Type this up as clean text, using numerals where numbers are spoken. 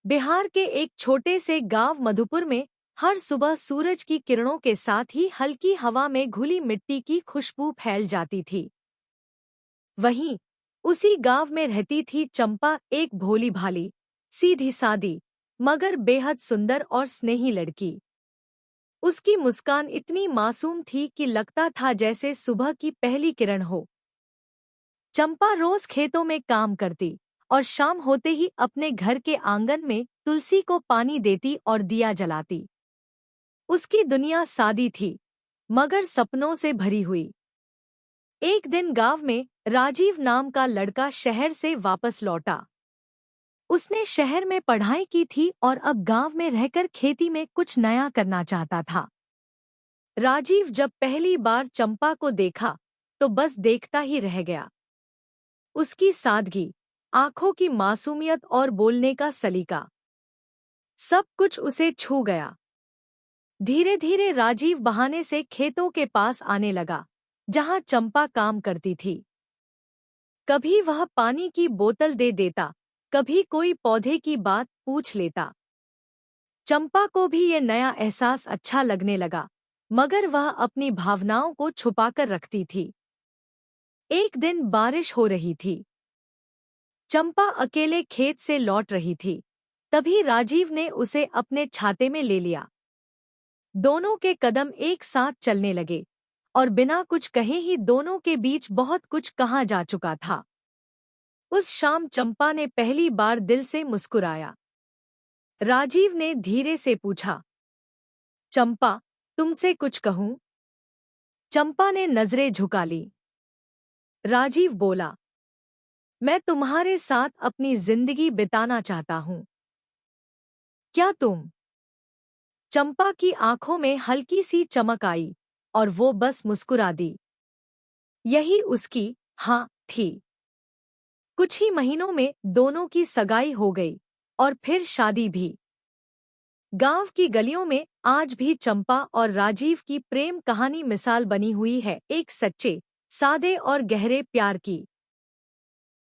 बिहार के एक छोटे से गांव मधुपुर में हर सुबह सूरज की किरणों के साथ ही हल्की हवा में घुली मिट्टी की खुशबू फैल जाती थी। वहीं उसी गांव में रहती थी चंपा, एक भोली भाली, सीधी सादी, मगर बेहद सुंदर और स्नेही लड़की। उसकी मुस्कान इतनी मासूम थी कि लगता था जैसे सुबह की पहली किरण हो। चंपा रोज खेतों में काम करती और शाम होते ही अपने घर के आंगन में तुलसी को पानी देती और दिया जलाती। उसकी दुनिया सादी थी, मगर सपनों से भरी हुई। एक दिन गांव में राजीव नाम का लड़का शहर से वापस लौटा। उसने शहर में पढ़ाई की थी और अब गांव में रहकर खेती में कुछ नया करना चाहता था। राजीव जब पहली बार चंपा को देखा तो बस देखता ही रह गया। उसकी सादगी, आंखों की मासूमियत और बोलने का सलीका, सब कुछ उसे छू गया। धीरे धीरे राजीव बहाने से खेतों के पास आने लगा, जहां चंपा काम करती थी। कभी वह पानी की बोतल दे देता, कभी कोई पौधे की बात पूछ लेता। चंपा को भी ये नया एहसास अच्छा लगने लगा, मगर वह अपनी भावनाओं को छुपाकर रखती थी। एक दिन बारिश हो रही थी। चंपा अकेले खेत से लौट रही थी। तभी राजीव ने उसे अपने छाते में ले लिया। दोनों के कदम एक साथ चलने लगे और बिना कुछ कहे ही दोनों के बीच बहुत कुछ कहा जा चुका था। उस शाम चंपा ने पहली बार दिल से मुस्कुराया। राजीव ने धीरे से पूछा, चंपा, तुमसे कुछ कहूं? चंपा ने नजरें झुका ली। राजीव बोला, मैं तुम्हारे साथ अपनी जिंदगी बिताना चाहता हूं। क्या तुम? चंपा की आंखों में हल्की सी चमक आई और वो बस मुस्कुरा दी। यही उसकी हाँ थी। कुछ ही महीनों में दोनों की सगाई हो गई और फिर शादी भी। गांव की गलियों में आज भी चंपा और राजीव की प्रेम कहानी मिसाल बनी हुई है, एक सच्चे, सादे और गहरे प्यार की।